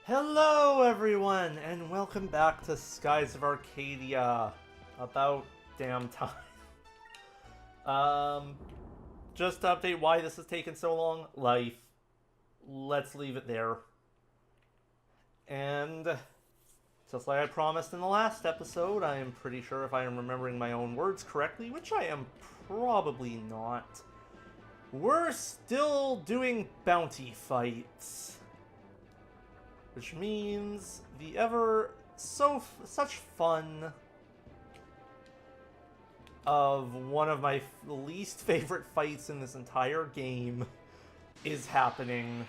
Hello everyone, and welcome back to Skies of Arcadia. About damn time. Just to update why this has taken so long. Life. Let's leave it there. And just like I promised in the last episode, I am pretty sure if I am remembering my own words correctly, which I am probably not, we're still doing bounty fights. Which means the such fun of one of my least favorite fights in this entire game is happening.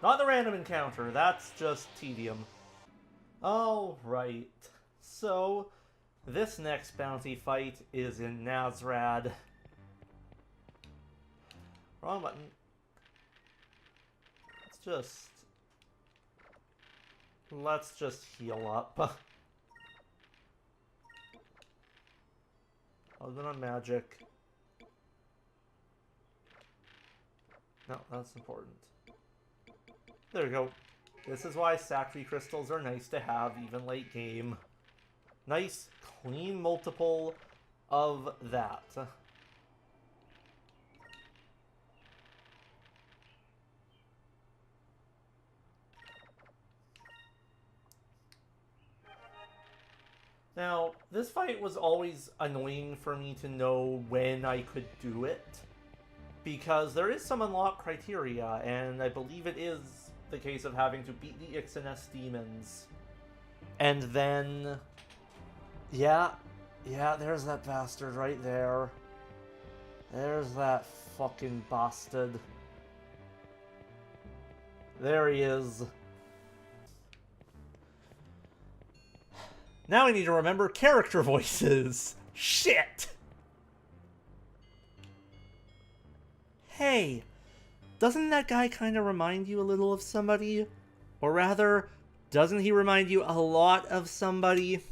Not the random encounter, that's just tedium. Alright, so this next bounty fight is in Nazrad. Wrong button. Let's just heal up. I'll go on magic. No, that's important. There we go. This is why Sacri crystals are nice to have, even late game. Nice, clean multiple of that. Now, this fight was always annoying for me to know when I could do it, because there is some unlock criteria, and I believe it is the case of having to beat the Ixanes demons. And then, yeah, there's that bastard right there. There's that fucking bastard. There he is. Now I need to remember character voices. Shit! Hey, doesn't that guy kind of remind you a little of somebody? Or rather, doesn't he remind you a lot of somebody?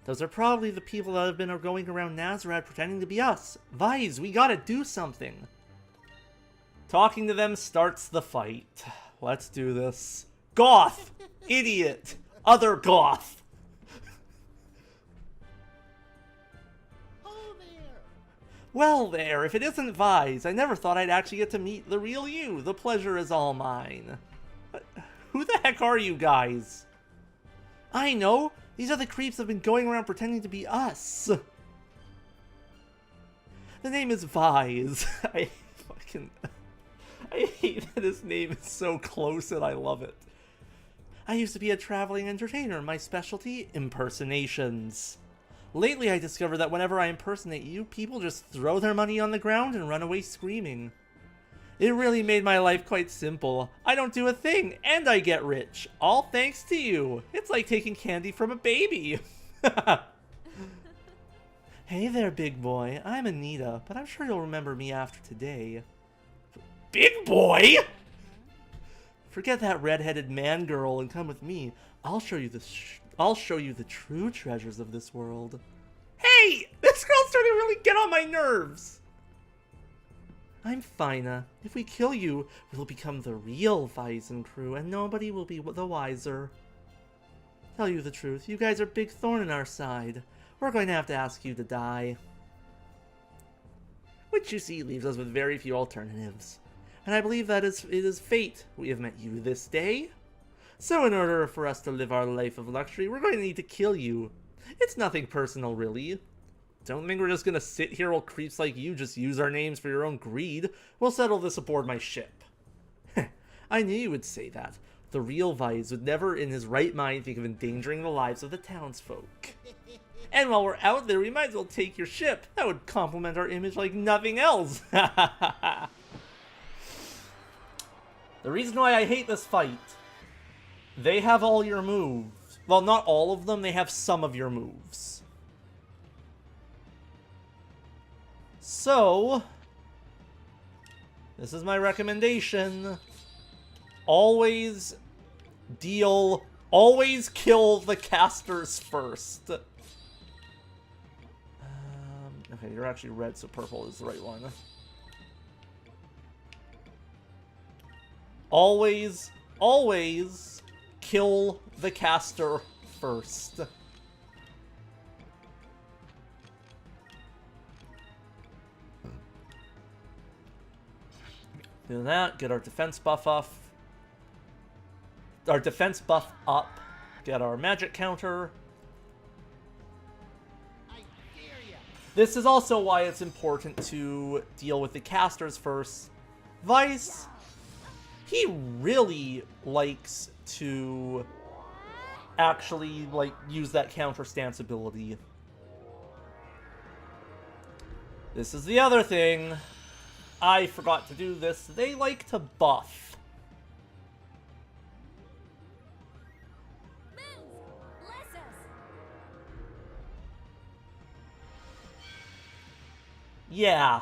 Those are probably the people that have been going around Nazarad pretending to be us. Vise, we gotta do something. Talking to them starts the fight. Let's do this. Goth! Idiot! Other goth! Well there, if it isn't Vise, I never thought I'd actually get to meet the real you. The pleasure is all mine. Who the heck are you guys? I know! These are the creeps that have been going around pretending to be us. The name is Vise. I hate that his name is so close and I love it. I used to be a traveling entertainer. My specialty, impersonations. Lately, I discovered that whenever I impersonate you, people just throw their money on the ground and run away screaming. It really made my life quite simple. I don't do a thing, and I get rich. All thanks to you. It's like taking candy from a baby. Hey there, big boy. I'm Anita, but I'm sure you'll remember me after today. Big boy? Forget that red-headed man girl and come with me. I'll show you the true treasures of this world. Hey! This girl's starting to really get on my nerves! I'm Fina. If we kill you, we'll become the real Visen crew, and nobody will be the wiser. Tell you the truth, you guys are a big thorn in our side. We're going to have to ask you to die. Which, you see, leaves us with very few alternatives. And I believe that it is fate we have met you this day. So in order for us to live our life of luxury, we're going to need to kill you. It's nothing personal, really. Don't think we're just going to sit here while creeps like you just use our names for your own greed. We'll settle this aboard my ship. I knew you would say that. The real Vise would never in his right mind think of endangering the lives of the townsfolk. And while we're out there, we might as well take your ship. That would complement our image like nothing else. The reason why I hate this fight, they have all your moves. Well, not all of them, they have some of your moves. So, this is my recommendation. Always kill the casters first. Okay, you're actually red, so purple is the right one. Always, always kill the caster first. Do that, get our defense buff off. Our defense buff up. Get our magic counter. This is also why it's important to deal with the casters first. Vice, he really likes to actually, like, use that counter stance ability. This is the other thing. I forgot to do this. They like to buff. Yeah.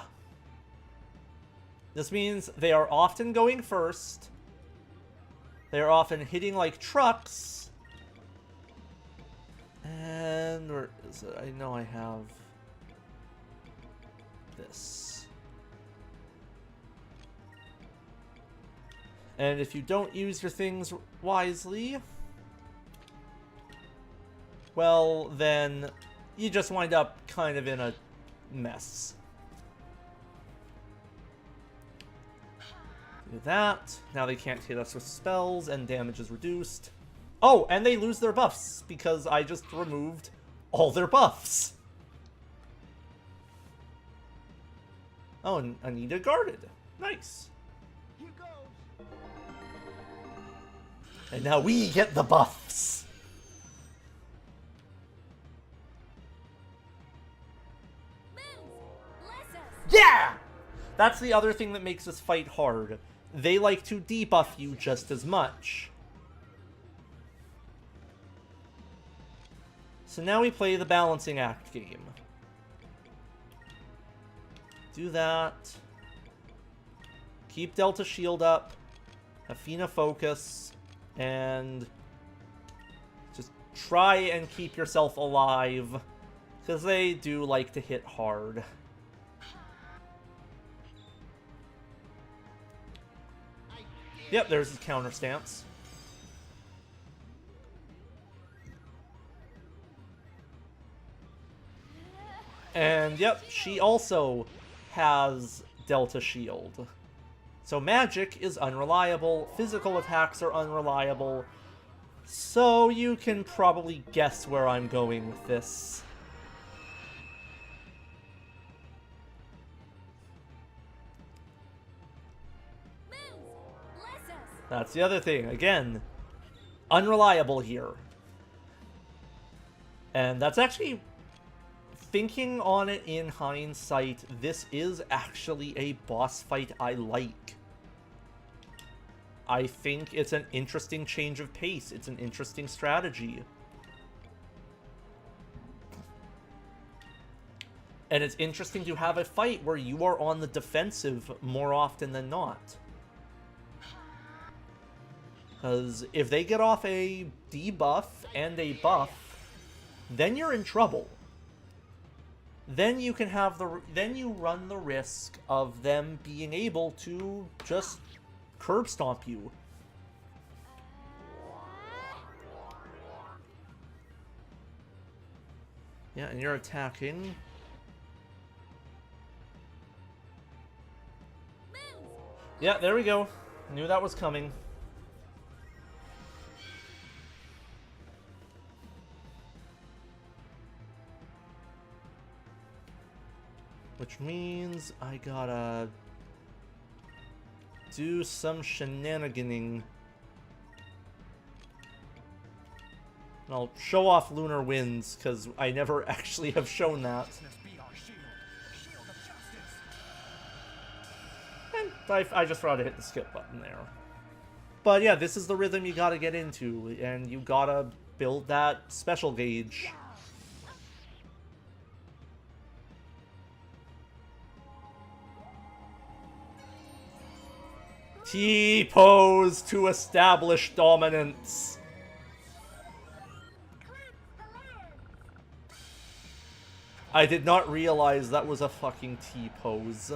This means they are often going first. They are often hitting like trucks. And where is it? I know I have this. And if you don't use your things wisely, well, then you just wind up kind of in a mess. Do that. Now they can't hit us with spells, and damage is reduced. Oh, and they lose their buffs, because I just removed all their buffs. Oh, and Anita guarded. Nice. Here goes. And now we get the buffs. Yeah! That's the other thing that makes this fight hard. They like to debuff you just as much. So now we play the balancing act game. Do that. Keep Delta Shield up. Athena focus. And just try and keep yourself alive. Because they do like to hit hard. Yep, there's his counter stance. And yep, she also has Delta Shield. So magic is unreliable, physical attacks are unreliable, so you can probably guess where I'm going with this. That's the other thing. Again, unreliable here. And that's actually, thinking on it in hindsight, this is actually a boss fight I like. I think it's an interesting change of pace. It's an interesting strategy. And it's interesting to have a fight where you are on the defensive more often than not. Because if they get off a debuff and a buff, then you're in trouble. Then you can have then you run the risk of them being able to just curb stomp you. Yeah, and you're attacking. Yeah, there we go. Knew that was coming. Which means I gotta do some shenaniganing. And I'll show off Lunar Winds, because I never actually have shown that. And I just forgot to hit the skip button there. But yeah, this is the rhythm you gotta get into, and you gotta build that special gauge. T-pose to establish dominance. I did not realize that was a fucking T-pose.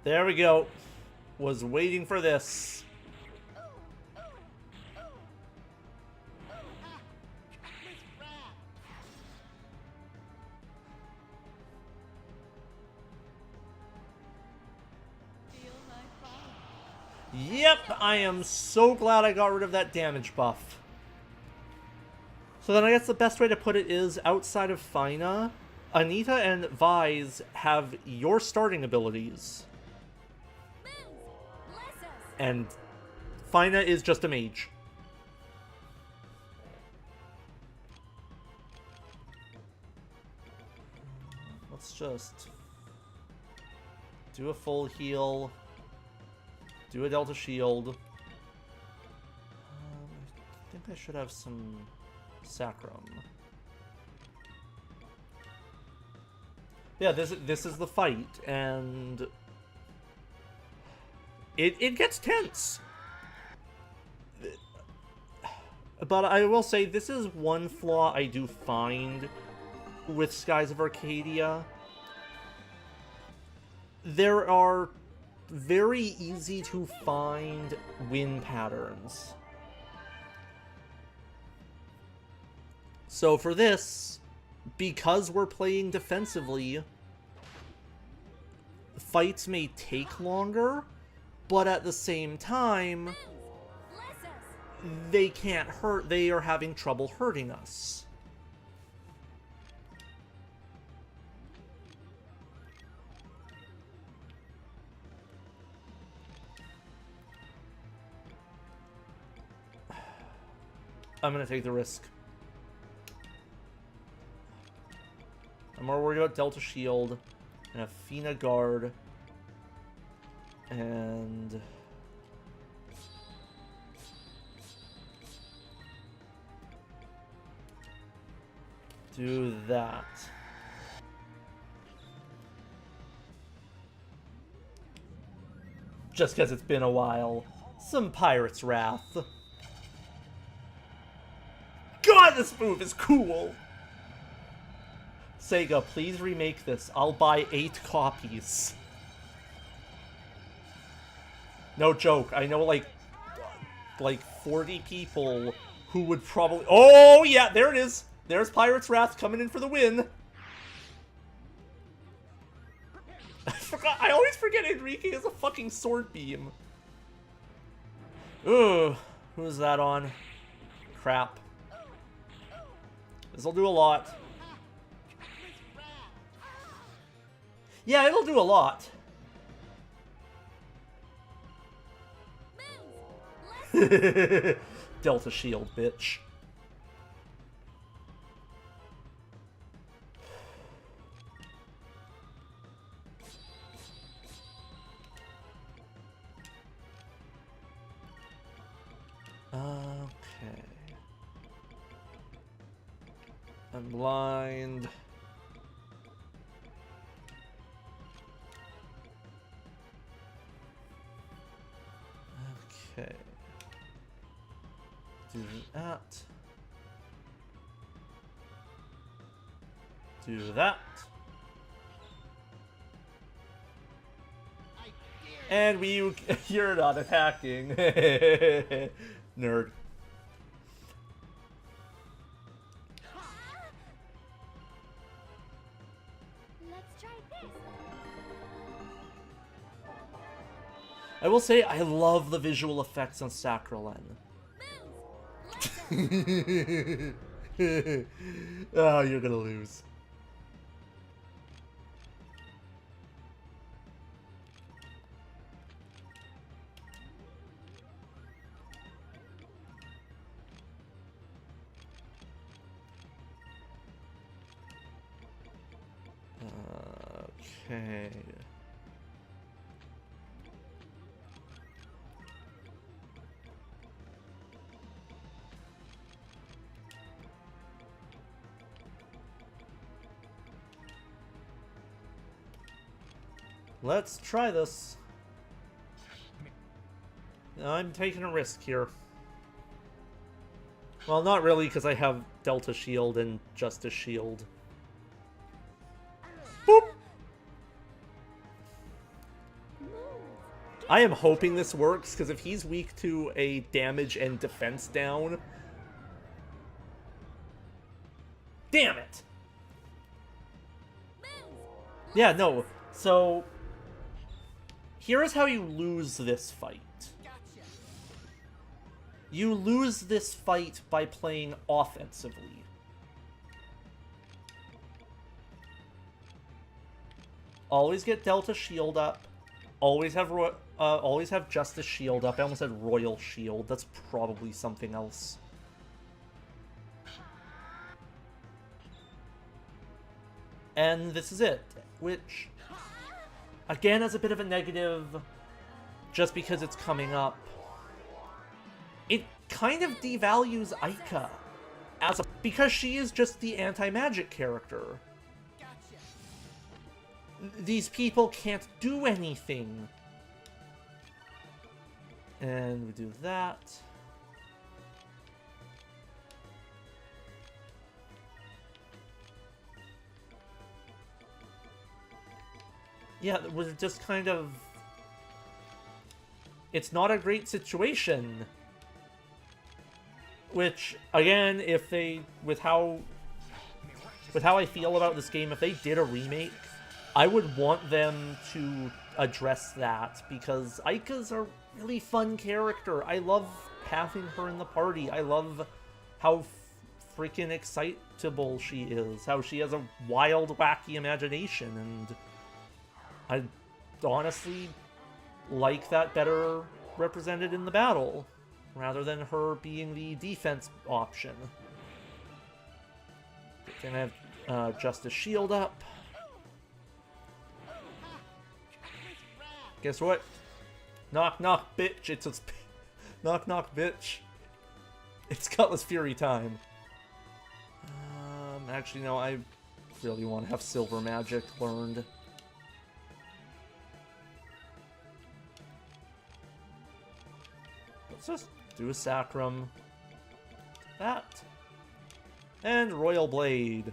There we go. Was waiting for this. Yep, I am so glad I got rid of that damage buff. So then I guess the best way to put it is, outside of Fina, Anita and Vise have your starting abilities. And Fina is just a mage. Let's just do a full heal. Do a Delta Shield. I think I should have some Sacrum. Yeah, this is the fight, and it gets tense. But I will say, this is one flaw I do find with Skies of Arcadia. There are very easy to find win patterns. So for this, because we're playing defensively, fights may take longer, but at the same time, they can't hurt. They are having trouble hurting us. I'm gonna take the risk. I'm more worried about Delta Shield and a Fina Guard. And do that. Just because it's been a while. Some Pirate's Wrath. God, this move is cool! Sega, please remake this. I'll buy 8 copies. No joke. I know, like 40 people who would probably... Oh, yeah, there it is. There's Pirate's Wrath coming in for the win. I always forget Enrique has a fucking sword beam. Ugh. Who's that on? Crap. This'll do a lot. Yeah, it'll do a lot. Delta Shield, bitch. Okay. I'm blind. Okay. Do that. Do that. And you're not attacking. Nerd. Let's try this. I will say I love the visual effects on Sacralin. Oh, you're gonna lose. Okay. Let's try this. I'm taking a risk here. Well, not really, because I have Delta Shield and Justice Shield. Boop! I am hoping this works, because if he's weak to a damage and defense down... Damn it! Yeah, no. So, here is how you lose this fight. You lose this fight by playing offensively. Always get Delta Shield up. Always have Justice Shield up. I almost said Royal Shield. That's probably something else. And this is it. Which, again, is a bit of a negative, just because it's coming up. It kind of devalues Aika because she is just the anti-magic character. These people can't do anything. And we do that. Yeah, we're just kind of... It's not a great situation. Which, again, if they... With how I feel about this game, if they did a remake, I would want them to address that, because Aika's a really fun character. I love having her in the party. I love how freaking excitable she is, how she has a wild, wacky imagination, and I honestly like that better represented in the battle, rather than her being the defense option. Gonna have Justice Shield up. Guess what? Knock knock bitch, it's knock knock bitch. It's Cutlass Fury time. Actually no, I really want to have Silver Magic learned. Let's just do a Sacrum. That. And Royal Blade.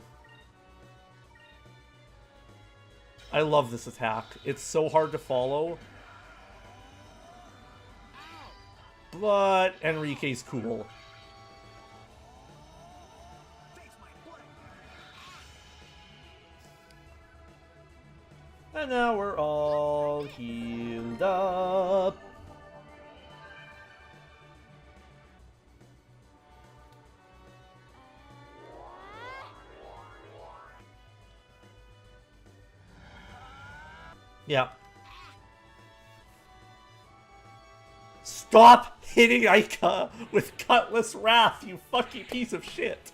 I love this attack. It's so hard to follow. But Enrique's cool. And now we're all healed up. Yeah. Stop hitting Aika with Cutlass Wrath, you fucking piece of shit.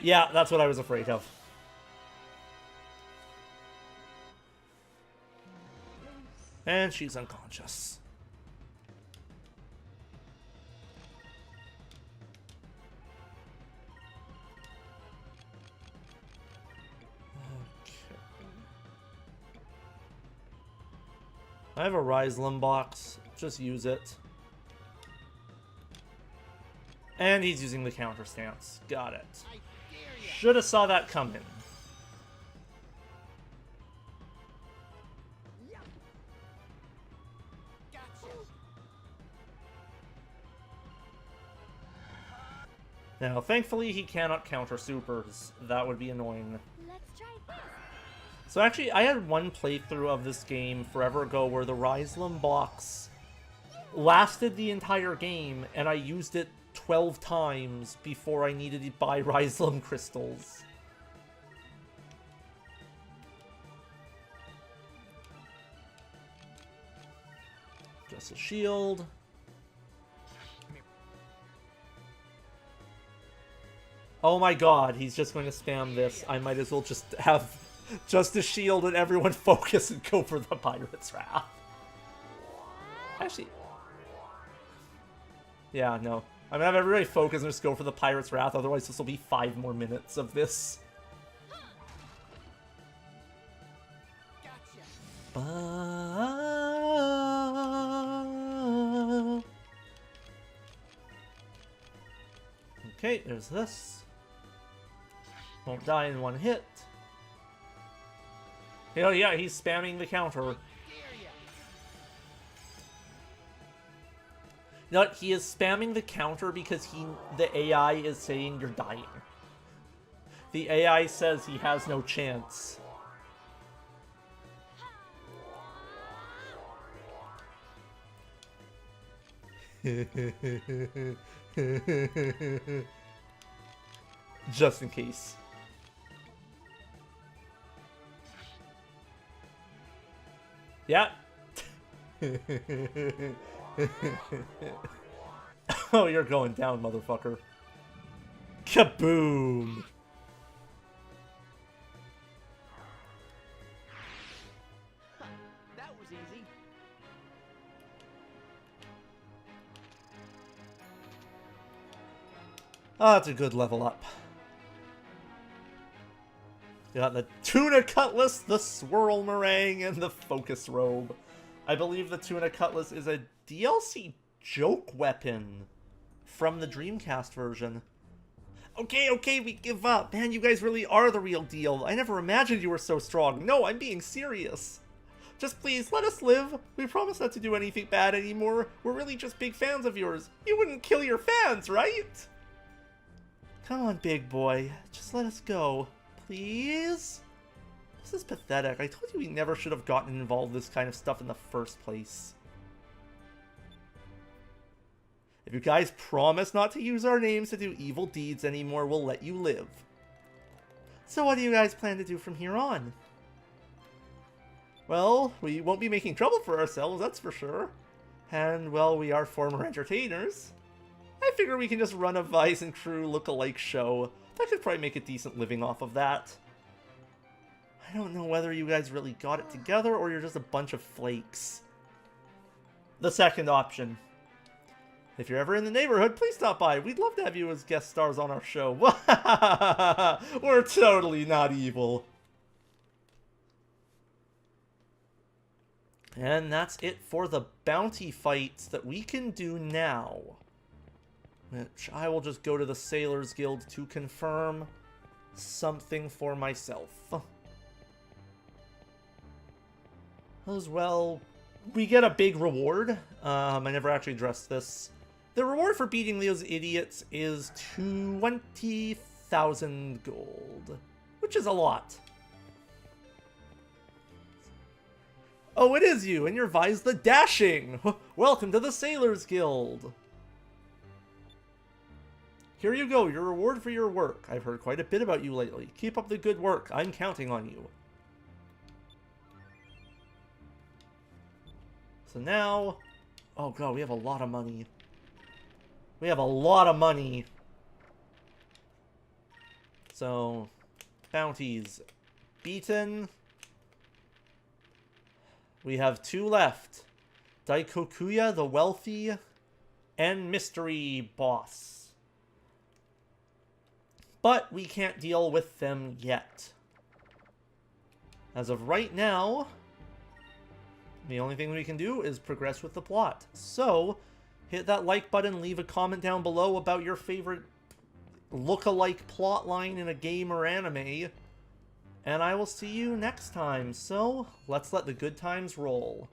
Yeah, that's what I was afraid of. And she's unconscious. I have a Ryslum box. Just use it. And he's using the counter stance. Got it. Should have saw that coming. Now, thankfully, he cannot counter supers. That would be annoying. Let's try this. So actually, I had one playthrough of this game forever ago where the Ryslum box lasted the entire game, and I used it 12 times before I needed to buy Ryslum crystals. Just a shield. Oh my god, he's just going to spam this. I might as well just have just a shield and everyone focus and go for the Pirate's Wrath. Actually... Yeah, no. I'm gonna have everybody focus and just go for the Pirate's Wrath, otherwise this will be 5 more minutes of this. Okay, there's this. Won't die in one hit. Oh yeah, he's spamming the counter. No, he is spamming the counter because the AI is saying you're dying. The AI says he has no chance. Just in case. Yeah. Oh, you're going down, motherfucker. Kaboom! That was easy. Oh, that's a good level up. You got the tuna cutlass, the swirl meringue, and the focus robe. I believe the tuna cutlass is a DLC joke weapon from the Dreamcast version. Okay, we give up. Man, you guys really are the real deal. I never imagined you were so strong. No, I'm being serious. Just please, let us live. We promise not to do anything bad anymore. We're really just big fans of yours. You wouldn't kill your fans, right? Come on, big boy. Just let us go. Please? This is pathetic. I told you we never should have gotten involved in this kind of stuff in the first place. If you guys promise not to use our names to do evil deeds anymore, we'll let you live. So what do you guys plan to do from here on? Well, we won't be making trouble for ourselves, that's for sure. And, well, we are former entertainers. I figure we can just run a Vice and Crew look-alike show. I could probably make a decent living off of that. I don't know whether you guys really got it together or you're just a bunch of flakes. The second option. If you're ever in the neighborhood, please stop by. We'd love to have you as guest stars on our show. We're totally not evil. And that's it for the bounty fights that we can do now. Which I will just go to the Sailors Guild to confirm something for myself. As well, we get a big reward. I never actually addressed this. The reward for beating those idiots is 20,000 gold, which is a lot. Oh, it is you, and you're Vise the Dashing! Welcome to the Sailors Guild! Here you go, your reward for your work. I've heard quite a bit about you lately. Keep up the good work. I'm counting on you. So now... Oh god, we have a lot of money. We have a lot of money. So... Bounties. Beaten. We have 2 left. Daikokuya the Wealthy. And Mystery Boss. But we can't deal with them yet. As of right now, the only thing we can do is progress with the plot. So, hit that like button, leave a comment down below about your favorite look-alike plotline in a game or anime, and I will see you next time. So, let's let the good times roll.